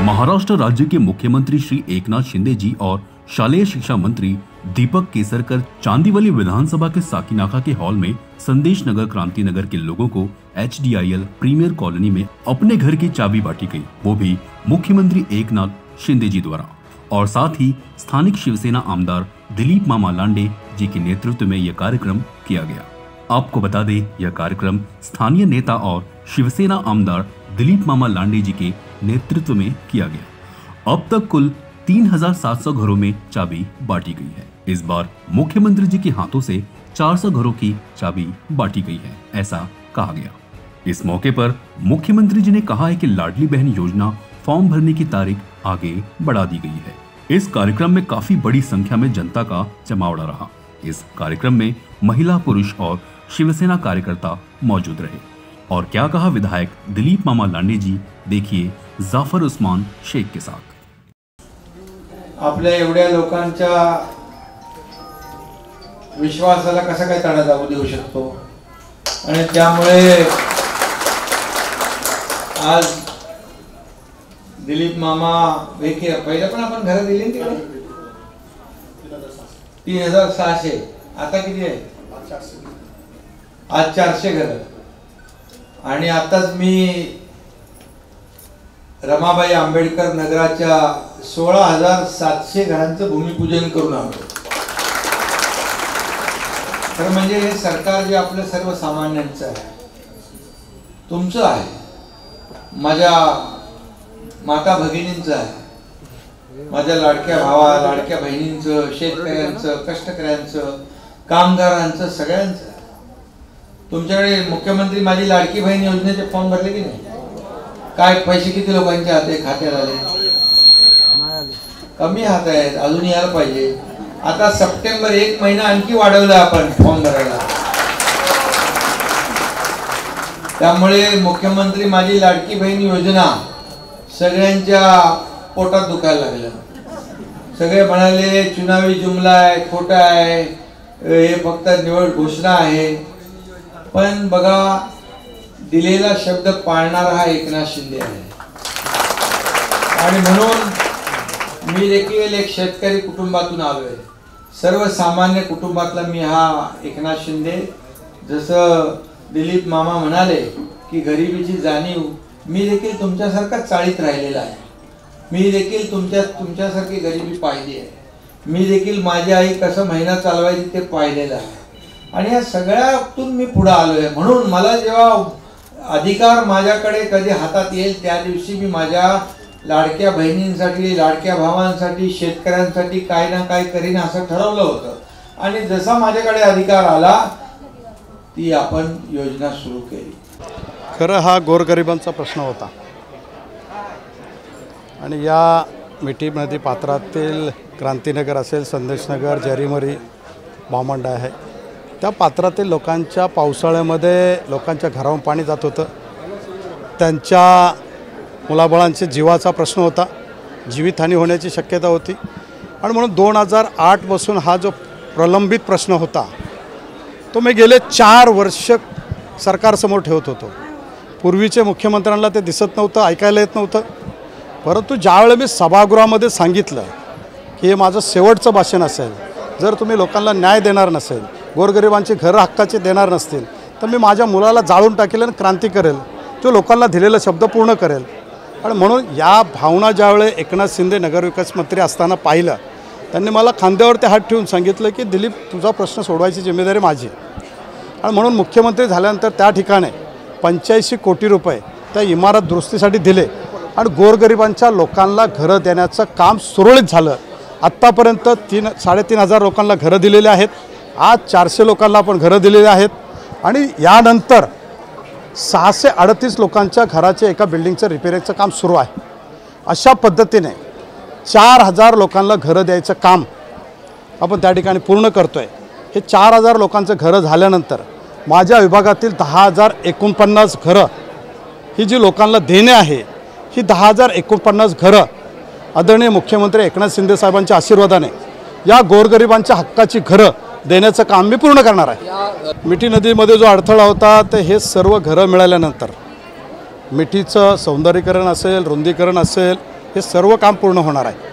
महाराष्ट्र राज्य के मुख्यमंत्री श्री एकनाथ शिंदे जी और शालेय शिक्षा मंत्री दीपक केसरकर चांदीवली विधानसभा के साकीनाका के हॉल में संदेश नगर क्रांति नगर के लोगों को HDIL प्रीमियर कॉलोनी में अपने घर की चाबी बांटी गई, वो भी मुख्यमंत्री एकनाथ शिंदे जी द्वारा। और साथ ही स्थानिक शिवसेना आमदार दिलीप मामा लांडे जी के नेतृत्व में यह कार्यक्रम किया गया। आपको बता दें, यह कार्यक्रम स्थानीय नेता और शिवसेना आमदार दिलीप मामा लांडे जी के नेतृत्व में किया गया। अब तक कुल 3700 घरों में चाबी बांटी गई है। इस बार मुख्यमंत्री जी के हाथों से 400 घरों की चाबी बांटी गई है, ऐसा कहा गया। इस मौके पर मुख्यमंत्री जी ने कहा है कि लाडली बहन योजना फॉर्म भरने की तारीख आगे बढ़ा दी गई है। इस कार्यक्रम में काफी बड़ी संख्या में जनता का जमावड़ा रहा। इस कार्यक्रम में महिला, पुरुष और शिवसेना कार्यकर्ता मौजूद रहे। और क्या कहा विधायक दिलीप मामा लांडे जी, देखिए जाफर उस्मान शेख के साथ। आपल्या एवढ्या लोकांच्या विश्वासाला कसा काय तडा जाऊ देऊ शकतो, आणि त्यामुळे आज दिलीप मामा वेके पहिले पण आपण घर दिली तिकडे 3600, आता किती आहे? आज 400 घर। आणि आताच मी रमाबाई आंबेडकर नगराच्या 16700 घरांचं भूमिपूजन करून आलो। तर म्हणजे हे सरकार जे आपलं सर्वसामान्यांचं आहे, तुमचं आहे, माझ्या माता भगिनींचं आहे, माझ्या लाडक्या भावा लाडक्या बहिणींचं, शेतकऱ्यांचं, कष्टकऱ्यांचं, कामगारांचं, सगळ्यांचं। तुमच्याकडे मुख्यमंत्री माझी लाडकी बहीण योजनेचे फॉर्म भरले की नाही? काय पैसे किती लोकांच्या खात्यात आले? कमी हात आहेत, अजून यायला पाहिजे। आता सप्टेंबर 1 महिना आणखी वाढवला आपण फॉर्म भरायला। त्यामुळे मुख्यमंत्री माझी लाडकी बहीण योजना सगळ्यांच्या पोटात दुखायला लागलं। सगळे म्हणाले चुनावी जुमला आहे, खोटा आहे, हे फक्त निवड घोषणा आहे। पण बघा, दिलेला शब्द पाळणारा हा एकनाथ शिंदे आहे। आणि म्हणून मी देखील एक शेतकरी कुटुंबातून आलोय, सर्वसामान्य कुटुंबातला मी हा एकनाथ शिंदे। जसं दिलीप मामा म्हणाले की गरिबीची जाणीव, मी देखील तुमच्यासारखा चाळीत राहिलेला आहे। मी देखील तुमच्यासारखी गरिबी पाहिली आहे। मी देखील माझी आई कसं महिना चालवायची ते पाहिलेलं आहे। आणि या सगळ्यातून मी पुढे आलोय। म्हणून मला जेव्हा अधिकार माझ्याकडे कधी हातात येईल, त्या दिवशी मी माझ्या लाडक्या बहिणींसाठी, लाडक्या भावांसाठी, शेतकऱ्यांसाठी काय ना काय करीन असं ठरवलं होतं। आणि जसा माझ्याकडे अधिकार आला, ती आपण योजना सुरू केली। खरं हा गोरगरिबांचा प्रश्न होता। आणि या मिठी पात्रातील क्रांतीनगर असेल, संदेशनगर, जरीमरी, बामंडा आहे, त्या पात्रातील लोकांच्या पावसाळ्यामध्ये लोकांच्या घरावरून पाणी जात होतं। त्यांच्या मुलाबाळांच्या जीवाचा प्रश्न होता, जीवितहानी होण्याची शक्यता होती। आणि म्हणून 2008 पासून हा जो प्रलंबित प्रश्न होता, तो मी गेले 4 वर्ष सरकारसमोर ठेवत होतो। पूर्वीचे मुख्यमंत्र्यांना ते दिसत नव्हतं, ऐकायला येत नव्हतं। परंतु ज्यावेळेला मी सभागृहामध्ये सांगितलं की हे माझं शेवटचं भाषण असेल, जर तुम्ही लोकांना न्याय देणार नसेल, गोरगरिबांची घरं हक्काचे देणार नसतील, तर मी माझ्या मुलाला जाळून टाकेल आणि क्रांती करेल, तो लोकांना दिलेला शब्द पूर्ण करेल। आणि म्हणून या भावना ज्यावेळेला एकनाथ शिंदे नगरविकास मंत्री असताना पाहिलं, त्यांनी मला खांद्यावरती हात ठेवून सांगितलं की दिलीप, तुझा प्रश्न सोडवायची जिम्मेदारी माझी। आणि म्हणून मुख्यमंत्री झाल्यानंतर त्या ठिकाणी 85 कोटी रुपये त्या इमारत दुरुस्तीसाठी दिले आणि गोरगरिबांच्या लोकांना घरं देण्याचं काम सुरळीत झालं। आत्तापर्यंत 3,500 लोकांना घरं दिलेले आहेत। आज 400 लोकांना आपण घरं दिलेले आहेत। आणि यानंतर 638 लोकांच्या घराचे एका बिल्डिंगचं रिपेअरिंगचं काम सुरू आहे। अशा पद्धतीने 4000 लोकांना घरं द्यायचं काम आपण त्या ठिकाणी पूर्ण करतो आहे। हे 4000 लोकांचं घरं झाल्यानंतर माझ्या विभागातील 10,049 घरं ही जी लोकांना देणे आहे, ही 10,049 घरं आदरणीय मुख्यमंत्री एकनाथ शिंदे साहेबांच्या आशीर्वादाने या गोरगरिबांच्या हक्काची घरं देण्याचं काम मी पूर्ण करणार आहे। मिठी नदीमध्ये जो अडथळा होता, ते हे सर्व घरं मिळाल्यानंतर मिठीचं सौंदर्यीकरण असेल, रुंदीकरण असेल, हे सर्व काम पूर्ण होणार आहे.